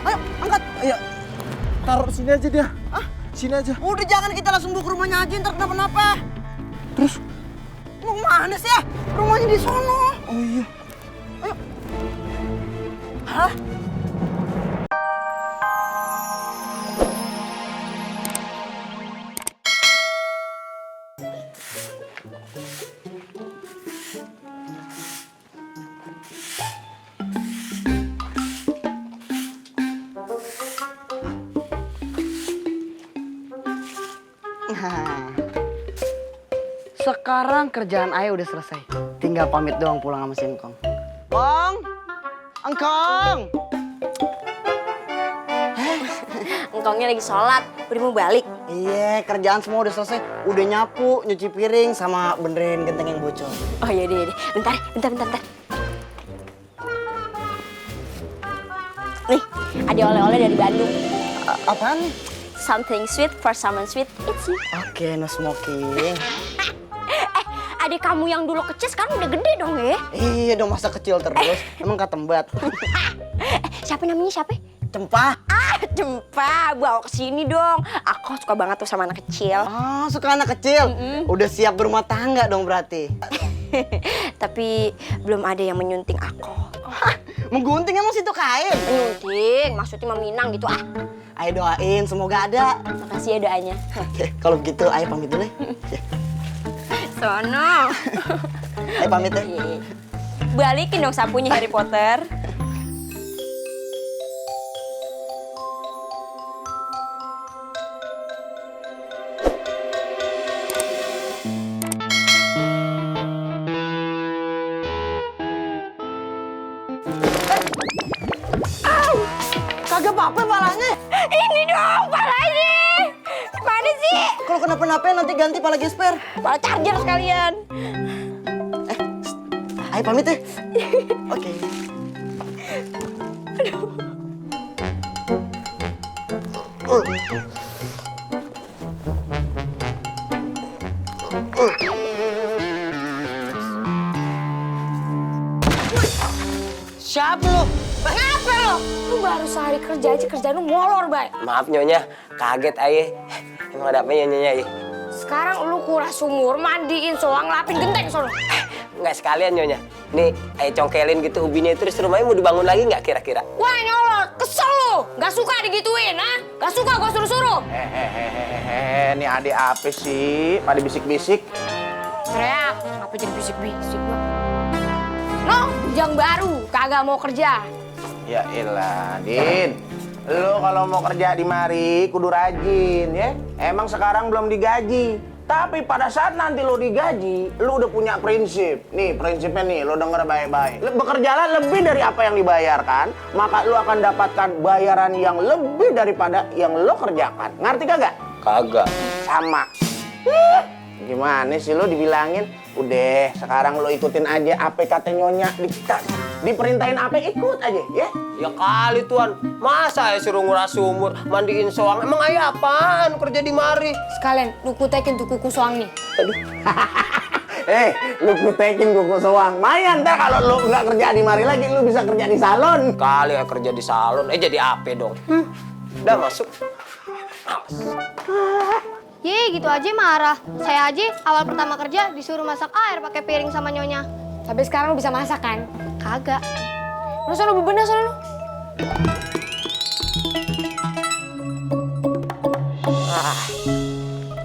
Ayo, angkat. Ayo. Taruh sini aja dia. Hah? Sini aja. Udah jangan kita langsung bawa ke rumahnya aja, ntar kenapa-napa. Terus? Mau mana sih ya? Rumahnya di sono. Oh iya. Ayo. Hah? Sekarang kerjaan ayah udah selesai. Tinggal pamit doang pulang sama si Engkong. Kong! Engkong! Engkongnya lagi sholat, udah mau balik. Iya, kerjaan semua udah selesai. Udah nyapu, nyuci piring, sama benerin genteng yang bocor. Oh iya deh. Bentar. Nih, ada oleh-oleh dari Bandung. Apaan nih? Something sweet for someone sweet, it's you. Oke, no smoking. Adik kamu yang dulu kecil sekarang udah gede dong ya? Iya dong, masa kecil terus. Emang ketembat. Siapa namanya, siapa? Cempah. Cempa, bawa ke sini dong. Aku suka banget tuh sama anak kecil. Oh, suka anak kecil? Udah siap berumah tangga dong berarti. Tapi belum ada yang menyunting aku. Hah, menggunting emang situ kain? Menyunting, maksudnya meminang gitu ah. Ayo doain, semoga ada. Makasih ya doanya. Oke, kalau begitu ayo pamit dulu ya. Sono. Ayo pamit ya. Balikin dong sapunya Harry Potter. Kagak apa-apa palanya. Ini dong palanya. Mana sih? Kalau kenapa-napa nanti ganti pala gesper. Pala charger sekalian. Ayo pamit ya. Oke. Siapa lu? Kenapa lo? Lu baru sehari kerja aja kerjaan lu molor, Bay. Maaf Nyonya, kaget ayah. Emang ada apa ya Nyonya ayah? Sekarang lu kuras sumur, mandiin, soang, lapin genteng sono. Enggak sekalian Nyonya. Nih, ayah congkelin gitu ubinya terus rumahnya mau dibangun lagi nggak kira-kira? Wah nyolot, kesel lu. Gak suka digituin, ha? Gak suka gua suruh-suruh. Hehehe, ini adik apa sih? Pada bisik-bisik. Teriak, apa jadi bisik-bisik gua? No, bujang baru, kagak mau kerja. Ya elah, Din. Lu kalau mau kerja di mari kudu rajin ya. Emang sekarang belum digaji. Tapi pada saat nanti lo digaji, lu udah punya prinsip. Nih, prinsipnya nih, lo denger baik-baik. Bekerjalah lebih dari apa yang dibayarkan, maka lu akan dapatkan bayaran yang lebih daripada yang lo kerjakan. Ngerti kagak? Kagak. Sama. Gimana sih lo dibilangin? Udah, sekarang lo ikutin aja apa kata Nyonya. Diperintahin apa, ikut aja, ya? Ya kali Tuan, masa ayah suruh nguras sumur, mandiin soang? Emang ayah apaan kerja di mari? Sekalian, lu kutekin tuh kuku soang nih. Aduh. Lu kutekin kuku soang. Mayan, ntar kalau lu nggak kerja di mari lagi, lu bisa kerja di salon. Kali ya kerja di salon, jadi apa dong? Udah masuk. Ye, gitu aja marah. Saya aja awal pertama kerja disuruh masak air pakai piring sama nyonya. Tapi sekarang lu bisa masak kan? Kagak. Lu sono bebenah sono lu.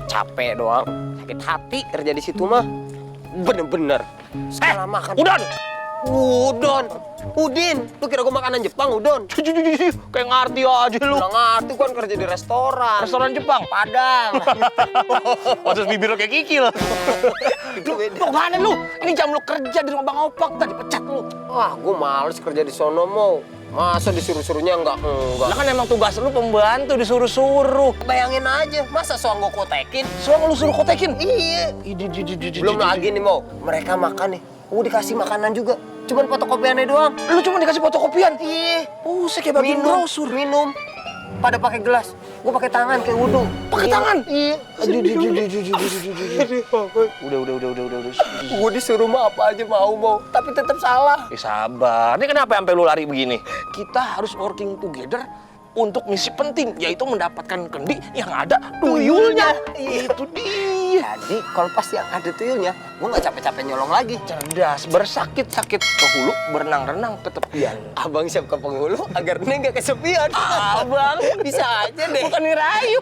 Capek doang, sakit hati kerja di situ mah. Bener-bener. Salah makan. Udin, lu kira gua makanan Jepang, Udon? Kayak ngerti aja lu. Nggak ngerti kan kerja di restoran. Restoran Jepang? Padang. Terus bibir lo kayak kikil. Itu beda. Lu mana lu? Ini jam lu kerja di rumah Bang Opak, tadi pecat lu. Wah, gua males kerja di sono mau. Masa disuruh-suruhnya enggak. Lah kan emang tugas lu pembantu disuruh-suruh. Bayangin aja, masa soang gua kotekin? Soang lu suruh kotekin? Iya. Belum lagi nih mau, mereka makan nih. Gua dikasih makanan juga. Cuman fotokopiannya doang. Lu cuma dikasih fotokopian? Iya. Saya kayak bagian brosur. Minum. Pada pakai gelas. Gue pakai tangan kayak wudhu. Pakai tangan? Iya. Udah. Gue disuruh mah apa aja mau, tapi tetap salah. Sabar. Ini kenapa sampai lu lari begini? Kita harus working together untuk misi penting, yaitu mendapatkan kendi yang ada tuyulnya. Itu dia. Jadi kalau pas yang ada tuyulnya, gue nggak capek-capek nyolong lagi. Cerdas, bersakit-sakit ke hulu, berenang-renang ke tepian. Abang siap ke penghulu agar Neng nggak kesepian. Abang, Bisa aja deh. bukan ngerayu.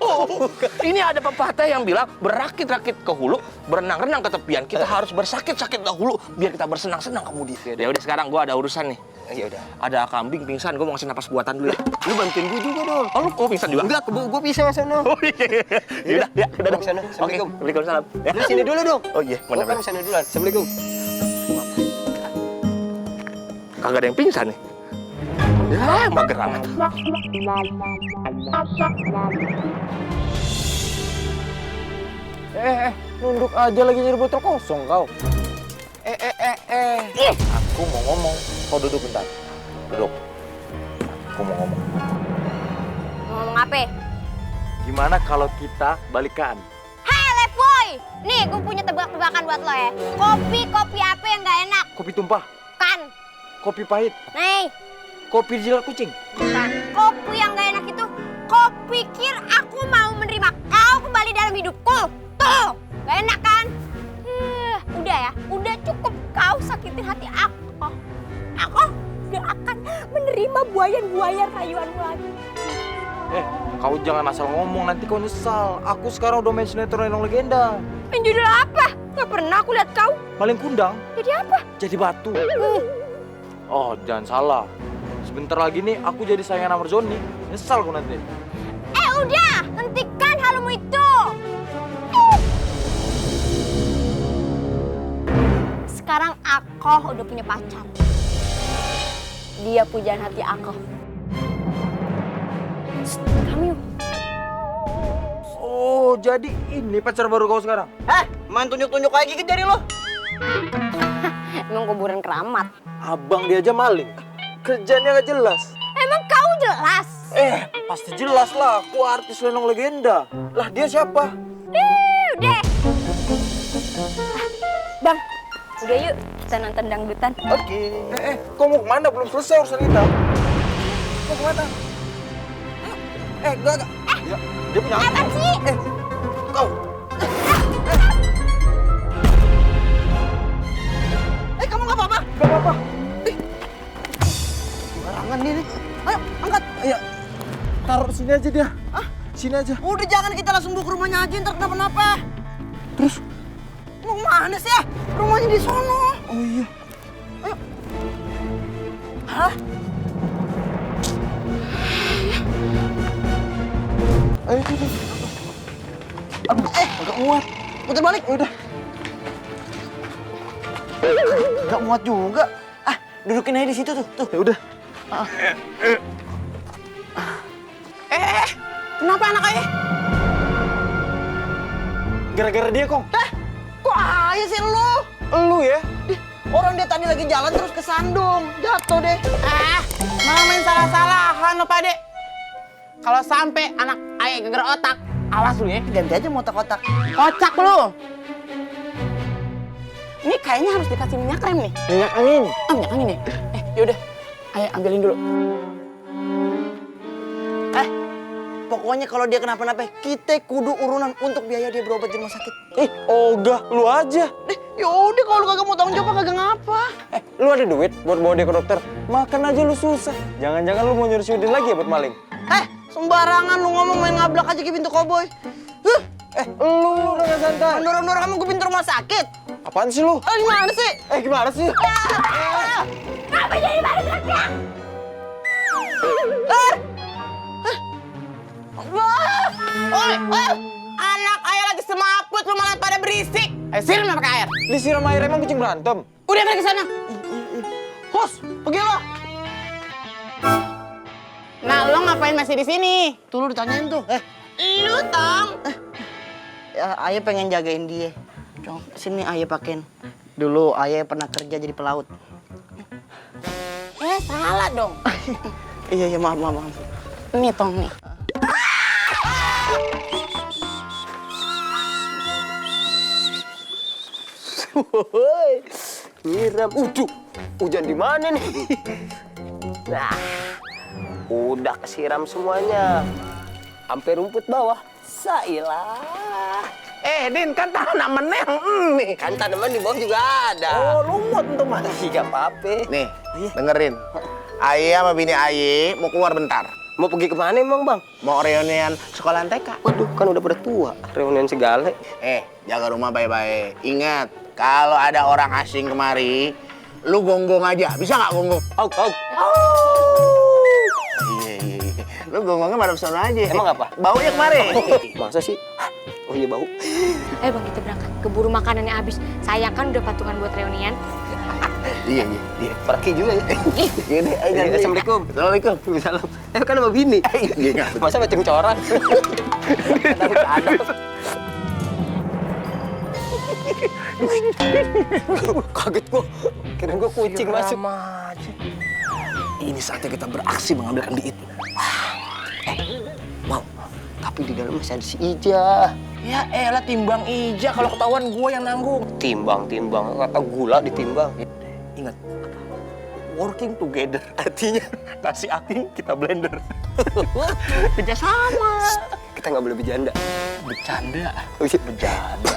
Ini ada pepatah yang bilang berakit-rakit ke hulu, berenang-renang ke tepian. Kita harus bersakit-sakit dahulu biar kita bersenang-senang kemudian. Ya udah sekarang gua ada urusan nih. Ya udah. Ada kambing pingsan, gua mau ngasih napas buatan dulu ya. Lu bantuin gue juga dong. Oh, lu pingsan juga? Enggak, gue bisa sana. Oh iya. Yaudah, ya, udah. Bang, sana. Oke, Assalamualaikum. Waalaikumsalam. Ya. Lu sini dulu dong. Oh iya, Gue kan sana duluan. Assalamualaikum. Kagak ada yang pingsan nih. Ya, mager amat. Nunduk aja lagi nyari botol kosong kau. Aku mau ngomong. Kau duduk bentar. Duduk. Aku mau ngomong. Ngomong apa? Gimana kalau kita balikan? Hei, Levoy! Nih, gue punya tebak-tebakan buat lo ya. Kopi apa yang gak enak? Kopi tumpah, Kan? kopi pahit, Nih, kopi jilat kucing. kan. Kopi yang gak enak itu, kau pikir aku mau menerima kau kembali dalam hidupku? Tuh, gak enak kan? Udah ya, udah cukup kau sakitin hati aku. Aku gak akan menerima buayan-buayan rayuanmu lagi. Kau jangan asal ngomong, nanti kau nyesal. Aku sekarang udah main sinetron Lenong Legenda. Main judul apa? Gak pernah aku lihat kau. Maling kundang, Jadi apa? jadi batu. Oh, jangan salah. Sebentar lagi nih aku jadi sayangan sama Johnny. Nyesal kau nanti. Udah, hentikan halumu itu. Sekarang aku udah punya pacar. Dia pujaan hati aku. Shh, kamu yuk. Oh, jadi ini pacar baru kau sekarang? Main tunjuk-tunjuk lagi ke jari lo. Emang kuburan keramat. Abang dia aja maling. Kerjanya gak jelas. Emang kau jelas? Pasti jelas lah. Aku artis Lenong Legenda. Lah dia siapa? Udah. Bang, udah yuk kita nonton dangdutan. Oke. Kau mau kemana? Belum selesai urusan kita. Mau kemana? Enggak. Ya, dia punya Apa sih? kau. Kamu nggak apa-apa? Gak apa-apa. Barangan dia nih. Ayo, angkat. Ayo. Taruh sini aja dia. Sini aja. Udah jangan, kita langsung bawa ke rumahnya aja, ntar kenapa-napa. Terus? Mau mana sih ya? Rumahnya di sono. Oh iya. Hah? Ayo. Nggak muat. Putar balik. Udah. Nggak muat juga. Dudukin aja di situ tuh. Tuh. Ya udah. Kenapa anak ayah? Gara-gara dia, Kong. Kok ayah sih lu? Lu ya? Orang dia tadi lagi jalan terus kesandung. Jatuh deh. Malah main salah-salahan lo Pak Dek. Kalau sampai anak ayah geger otak, awas lu ya. Ganti aja mau otak-otak. Kocak lu. Ini kayaknya harus dikasih minyak rem nih. Minyak angin. Minyak angin ya? Yaudah, ayah ambilin dulu. Pokoknya kalau dia kenapa-napa, kita kudu urunan untuk biaya dia berobat di rumah sakit. Ogah, lu aja. Yaudah kalau lu kagak mau tanggung jawab kagak ngapa. Lu ada duit buat bawa dia ke dokter? Makan aja lu susah. Jangan-jangan lu mau nyuruh si Udin lagi ya buat maling? Sembarangan lu ngomong, main ngablak aja ke pintu koboi. Lu udah gak santai. Dorong-dorong kamu ke pintu rumah sakit. Apaan sih lu? Gimana sih? Gimana sih? Kenapa jadi balik-balik? Anak ayah lagi semaput, lu malah pada berisik. Siram pakai air. Disiram air emang kucing berantem? Udah balik ke sana. Hus, pergi lo. Nah, lo ngapain masih di sini? Tuh lu ditanyain tuh. Lu Tong. Ya, ayah pengen jagain dia. Coba sini ayah pakein. Dulu ayah pernah kerja jadi pelaut. Salah dong. Iya, maaf. Nih Tong nih. Woi, nyiram. Hujan di mana nih? Nah, udah kesiram semuanya. Sampai rumput bawah. Sailah. Din, kan tanamannya yang nih. Kan tanaman di bawah juga ada. Oh, lumut tuh Mas. Iya, apa-apa. Nih, dengerin. Aye sama bini Aye mau keluar bentar. Mau pergi kemana emang, Bang? Mau reunian sekolah TK. Waduh, kan udah pada tua. Reunian segala. Jaga rumah baik-baik. Ingat, kalau ada orang asing kemari, lu gonggong aja. Bisa nggak gonggong? Au. Iya. Lu gonggongnya pada sana aja. Emang apa? Baunya kemari. Masa sih? Oh iya, bau. Bang, kita berangkat. Keburu makanannya habis. Saya kan udah patungan buat reunian. Iya. Pergi juga ya. Iya deh, ayo jangan. Assalamualaikum. Assalamualaikum. Salam. Kan sama bini. Iya. Masa macam coran? Kaget gua. Kira gua kucing masuk. Ini saatnya kita beraksi mengambilkan duit. Mau. Tapi di dalam masih ada si Ija. Ya elah, timbang Ija, kalau ketahuan gua yang nanggung. Timbang. Kata gula ditimbang. Ingat, working together. Artinya nasi aking kita blender. Kerjasama. Kita nggak boleh bercanda. Bercanda. Oh iya, bercanda.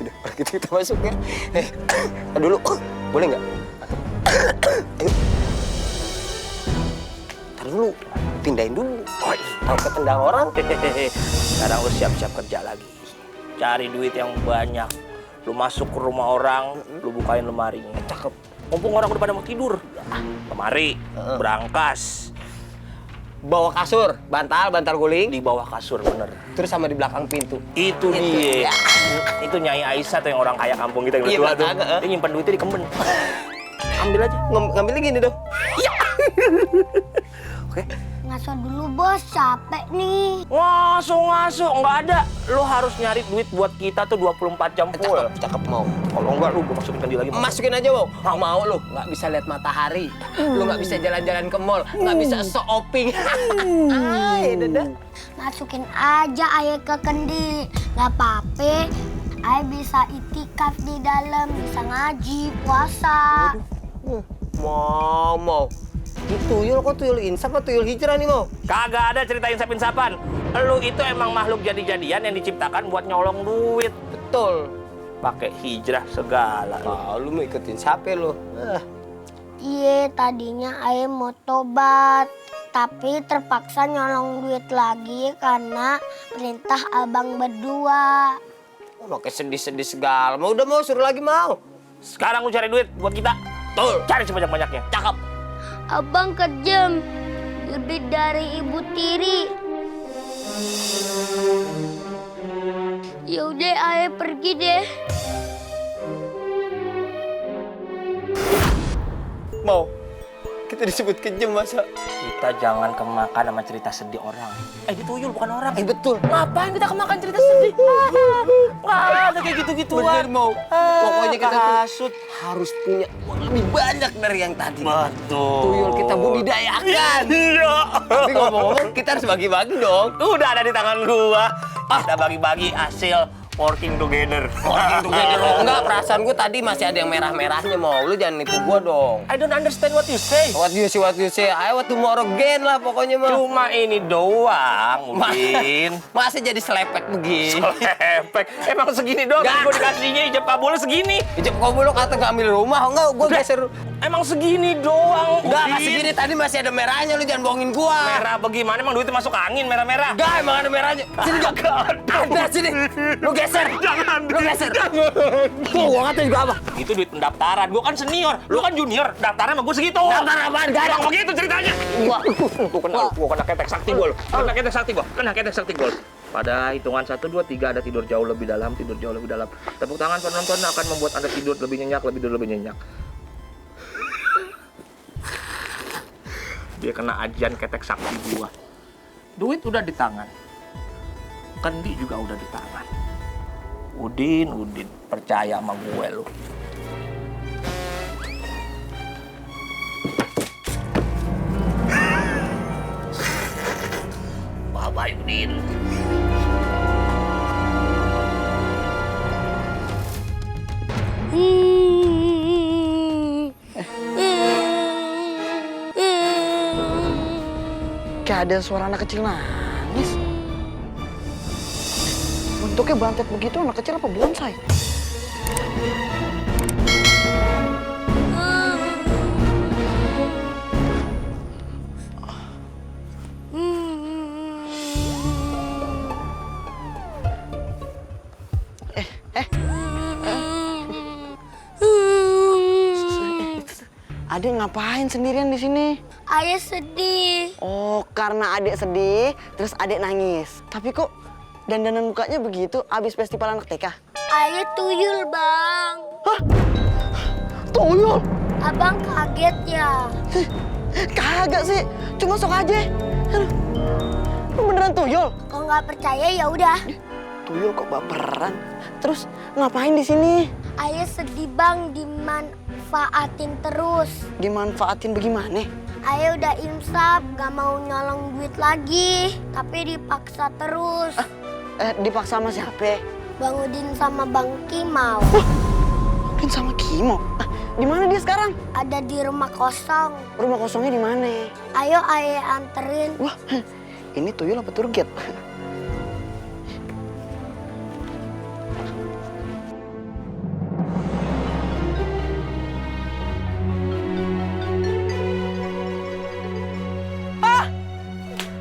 Udah, kita masuk ya. Dulu, boleh nggak? Ayo. Ntar dulu, pindahin dulu. Oh, tahu ketendang orang. Sekarang lu siap-siap kerja lagi. Cari duit yang banyak. Lu masuk ke rumah orang, lu bukain lemarinya. Cakep. Mumpung orang udah pada mau tidur. Lemari, berangkas. Bawa kasur, bantal guling. Di bawah kasur, bener. Terus sama di belakang pintu. Itu dia. Ya. Itu Nyai Aisyah tuh yang orang kaya kampung kita yang Iya, udah tua tuh. makanya, Dia nyimpan duitnya di kemben. Ambil aja. Ngambilnya gini dong. Oke. Ngaso dulu bos, capek nih. Ngaso, nggak ada. Lo harus nyari duit buat kita tuh 24 jam full. Cakep mau. Kalau enggak, lu gue masukin dia lagi. Masukin aja, mau. Mau lu. Nggak bisa lihat matahari. Lu nggak bisa jalan-jalan ke mall. Nggak bisa shopping. Dadah. Masukin aja ayah ke kendi. Gak apa-apa. Ayah bisa itikaf di dalam, bisa ngaji, puasa. Mau. Tuyul kok tuyul insaf apa tuyul hijrah nih, mau? Kagak ada cerita insap-insapan. Lu itu emang makhluk jadi-jadian yang diciptakan buat nyolong duit. Betul. Pakai hijrah segala. Lu mau ikutin siapa lu? Iya, tadinya ayah mau tobat. Tapi terpaksa nyolong duit lagi karena perintah abang berdua. Pakai sedih-sedih segala. Mau udah mau suruh lagi mau. Sekarang lu cari duit buat kita. Tuh, cari sebanyak-banyaknya. Cakep. Abang kejam, lebih dari ibu tiri. Yaudah, ayah pergi deh. Mau. Kita disebut kejam masa? Kita jangan kemakan sama cerita sedih orang. Ini tuyul bukan orang. Betul. Ngapain kita kemakan cerita sedih? Nggak ada kayak gitu-gituan. Bener, mau. Pokoknya kita tuh hasut. harus punya uang lebih banyak dari yang tadi. Betul. Tuyul kita budidayakan. Iya. Tapi ngomong-ngomong, kita harus bagi-bagi dong. Udah ada di tangan gua. Kita bagi-bagi hasil working together. Enggak, perasaan gue tadi masih ada yang merah-merahnya, mau. Lu jangan nipu gua dong. I don't understand what you say. What you say, I want tomorrow again lah pokoknya, mau. Cuma ini doang, mungkin. Masa jadi selepek begini? Efek. Emang segini doang kan gua dikasihnya ijab kabulnya segini. Ijab kabul lu kata ngambil rumah, enggak, gua geser. Emang segini doang. Enggak, Udin. segini tadi masih ada merahnya, lu jangan bohongin gua. Merah bagaimana? Emang duitnya masuk angin merah-merah. Enggak, emang ada merahnya. Sini, ada sini. Lu geser. Jangan. Lu geser. Tuh, gua kata juga apa? Itu duit pendaftaran. Gua kan senior, lu kan junior. Daftarnya sama gua segitu. Daftar apaan? Gak ada. Emang begitu ceritanya. Gua kena ketek sakti gua. Kena ketek sakti gua. Kena ketek sakti gua. Pada hitungan 1, 2, 3 ada tidur jauh lebih dalam, tidur jauh lebih dalam. Tepuk tangan penonton akan membuat Anda tidur lebih nyenyak, lebih nyenyak. Dia kena ajian ketek sakti gua. Duit udah di tangan. Kendi juga udah di tangan. Udin, percaya sama gue lu. Bye-bye, Udin. Kayak ada suara anak kecil nangis. Bentuknya bantet begitu, anak kecil apa bonsai? Adek ngapain sendirian di sini? Ayah sedih. Oh, karena adek sedih, terus adek nangis. Tapi kok dandanan mukanya begitu abis festival anak TK? Ayah tuyul, Bang. Hah? Tuyul? Abang kaget ya? Kagak sih, cuma sok aja. Aduh, lu beneran tuyul? Kalau nggak percaya ya udah. Tuyul kok baperan? Terus ngapain di sini? Ayah sedih, Bang, dimanfaatin terus. Dimanfaatin bagaimana? Ayah udah imsaf, gak mau nyolong duit lagi. Tapi dipaksa terus. Dipaksa sama siapa? Bang Udin sama Bang Kimau. Mungkin sama Kimo. Di mana dia sekarang? Ada di rumah kosong. Rumah kosongnya di mana? Ayo ayah anterin. Wah, ini tuyul apa turget?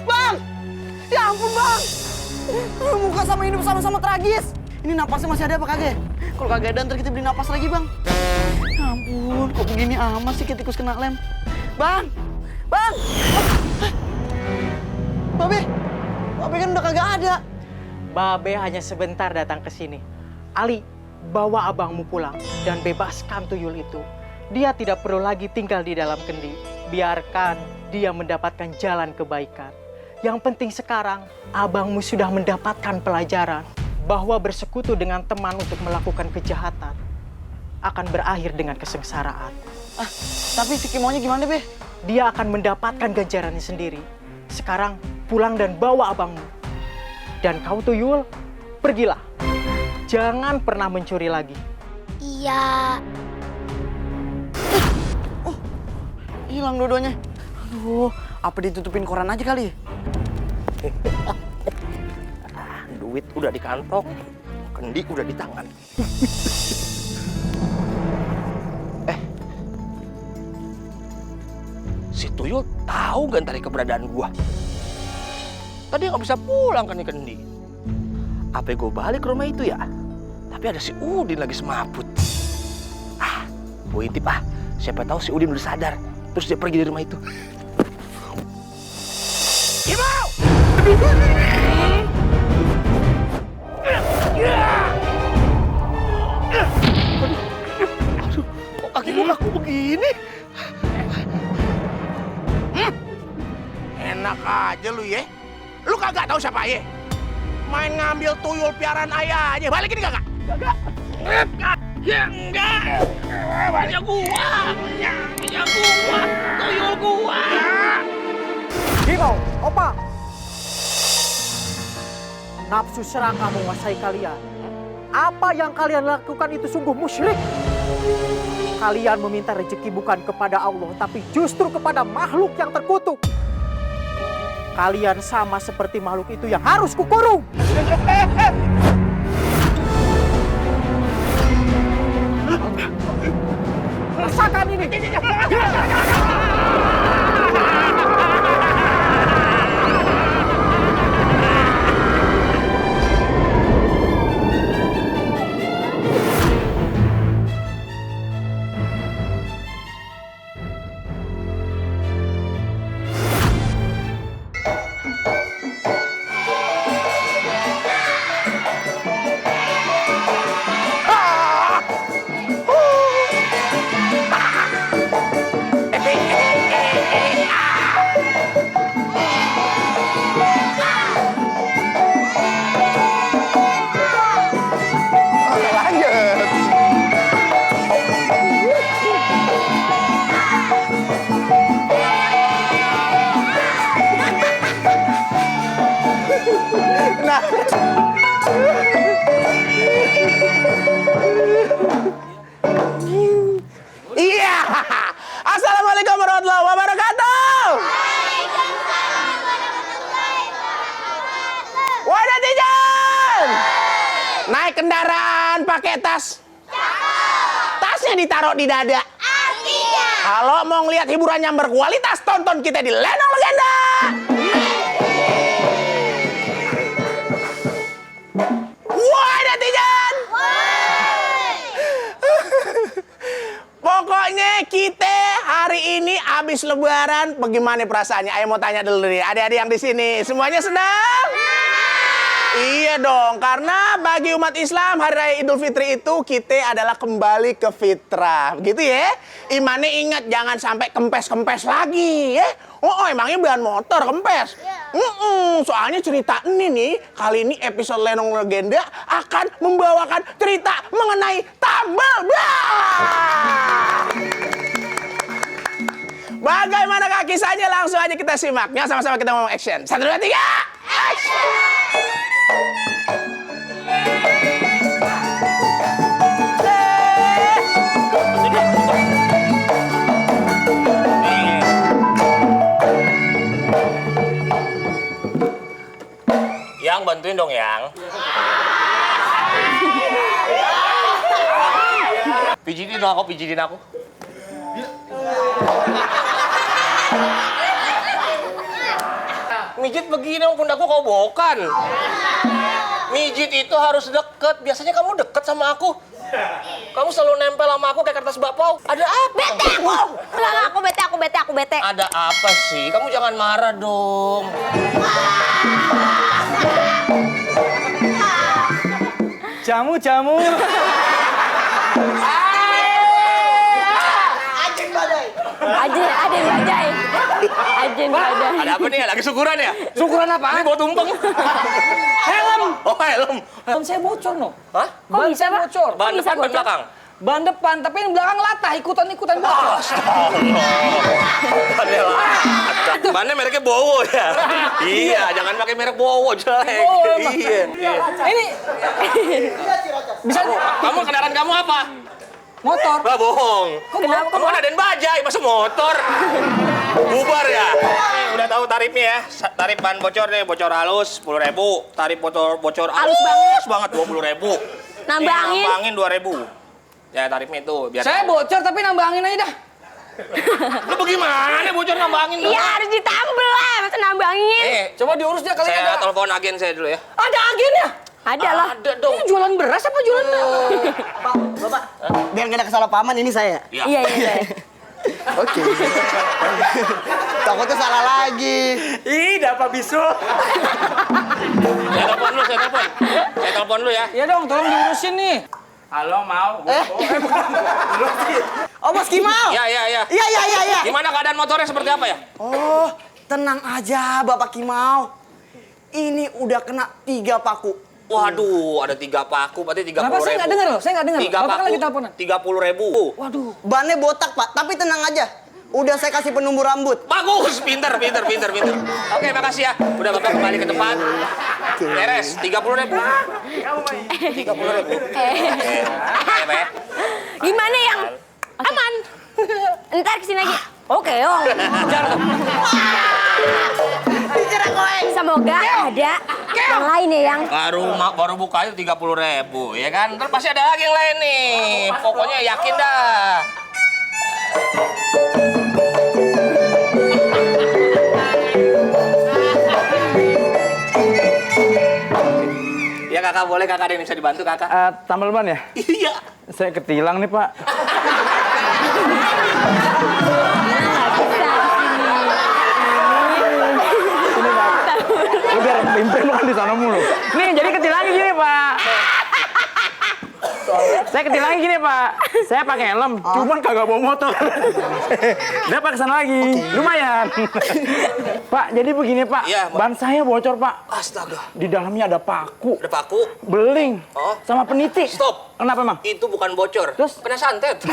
Bang! Ya ampun, Bang! Muka sama hidup sama-sama tragis. Ini napasnya masih ada apa kagak? Kalau kagak ada, ntar kita beli napas lagi, Bang. Ya ampun, kok begini amat sih tikus kena lem. Bang! Bang! Babe! Babe kan udah kagak ada. Babe hanya sebentar datang ke sini. Ali, bawa abangmu pulang dan bebaskan tuyul itu. Dia tidak perlu lagi tinggal di dalam kendi. Biarkan dia mendapatkan jalan kebaikan. Yang penting sekarang, abangmu sudah mendapatkan pelajaran bahwa bersekutu dengan teman untuk melakukan kejahatan akan berakhir dengan kesengsaraan. Tapi si Kimonya gimana, Be? Dia akan mendapatkan ganjarannya sendiri. Sekarang pulang dan bawa abangmu. Dan kau tuyul, pergilah. Jangan pernah mencuri lagi. Iya. Hilang dua-duanya. Aduh, apa ditutupin koran aja kali? Duit udah di kantong, kendi udah di tangan. Si Tuyul tahu gak ntar keberadaan gua? Tadi nggak bisa pulang kan nih kendi. Apa gue balik ke rumah itu ya? Tapi ada si Udin lagi semaput. Gue intip siapa tahu si Udin udah sadar. Terus dia pergi dari rumah itu. Kimau! Aduh, kok kaki gue kaku begini? Enak aja lu ya. Lu kagak tahu siapa ayah? Main ngambil tuyul piaraan ayah aja. Balikin kagak? Kagak. Ya enggak. Punya gua. Punya gua. Tuyul gua. Kimau, Opa. Nafsu serakah menguasai kalian. Apa yang kalian lakukan itu sungguh musyrik. Kalian meminta rezeki bukan kepada Allah, tapi justru kepada makhluk yang terkutuk. Kalian sama seperti makhluk itu yang harus kukurung. Rasakan ini. Iya. Assalamualaikum warahmatullahi wabarakatuh. Waalaikumsalam warahmatullahi naik kendaraan pakai tas? Tasnya ditaruh di dada. Artinya. Kalau mau ngeliat hiburan yang berkualitas, tonton kita di Lenong Legenda. Woi netizen! Pokoknya kita hari ini abis lebaran, bagaimana perasaannya? Ayo mau tanya dulu nih, adik-adik yang di sini, semuanya senang? Iya dong, karena bagi umat Islam hari raya Idul Fitri itu kita adalah kembali ke fitrah, gitu ya. Imannya ingat jangan sampai kempes-kempes lagi, ya. Oh, emangnya bahan motor kempes? Soalnya cerita ini nih, kali ini episode Lenong Legenda akan membawakan cerita mengenai tambal ban. Bagaimana kisahnya? Langsung aja kita simaknya, sama-sama kita ngomong action. 1, 2, 3, action! Yang bantuin dong, Yang. Pijitin aku. Mijit begini dong, pundakku kobokan. Mijit itu harus deket. Biasanya kamu deket sama aku. Kamu selalu nempel sama aku kayak kertas bakpao. Ada apa? Bete aku bete. Ada apa sih? Kamu jangan marah dong. Jamu. Ajen badai. Ada apa nih? Lagi syukuran ya? Syukuran apa? Ini bawa tumpeng. Helm. Oh, helm. Ban saya bocor, no. Hah? Kok bisa, Pak? bocor. Ban depan, ban belakang? Ban depan, tapi yang belakang latah, ikutan bocor. Bannya mereknya Bowo ya? Iya, jangan pakai merek Bowo, jelek. Iya. Ini bisa Kamu kendaraan kamu apa? motor. Bah, bohong. Kamu kan Aden Bajai, masa motor? Bubar ya? Udah tahu tarifnya ya? Tarif ban bocor nih, bocor halus 10.000. Tarif bocor halus banget 20.000. Nambangin. Nambangin 2.000. Ya tarifnya itu. Biar Saya bocor tapi nambangin aja dah. Lu bagaimana bocor nambangin? Iya harus ditambel lah, masa nambangin. Coba diurus dia kali Saya ada. telepon agen saya dulu ya. Ada agennya. Ada lah. Ada dong. Ini jualan beras apa jualan Bapak, biar gak ada kesalahpahaman ini saya. Iya. Oke. Takutnya salah lagi. Ih, dapat bisu. Saya telepon lu ya. Iya dong, tolong diurusin nih. Halo, mau. Oh, Bos Kimau. Iya. Iya. Gimana keadaan motornya seperti apa ya? Oh, tenang aja Bapak Kimau. Ini udah kena 3 paku. Waduh, ada 3 paku, berarti 30.000. Kenapa saya nggak dengar loh? Saya nggak dengar. 3 Bapak paku, lagi teleponan. 30.000. Waduh. Bannya botak, Pak. Tapi tenang aja. Udah saya kasih penumbuh rambut. Bagus, pinter. Oke, makasih ya. Udah Bapak kembali ke tempat. Beres, 30.000. 30.000. Oke, Pak ya. Gimana yang aman? Ntar kesini lagi. Oke, Om. Semoga ada yang lain ya yang. Baru buka itu 30.000, ya kan? Ntar pasti ada lagi yang lain nih. Pokoknya yakin dah. Ya kakak, boleh kakak ada yang bisa dibantu kakak? Tambal ban ya? Iya. Saya ketilang nih, Pak. Udah pimpin kan di sana mulu. Nih, jadi ketilangnya gini, Pak. Saya ketilangnya gini, Pak. Saya pakai helm, cuman kagak bawa motor. Dia pakai kesana lagi. Lumayan. Pak, jadi begini, Pak. Iya, Pak. Ban saya bocor, Pak. Astaga. Di dalamnya ada paku, Ada paku. beling, Oh. sama peniti. Stop. Kenapa, Mang? Itu bukan bocor. Terus? Kena santet.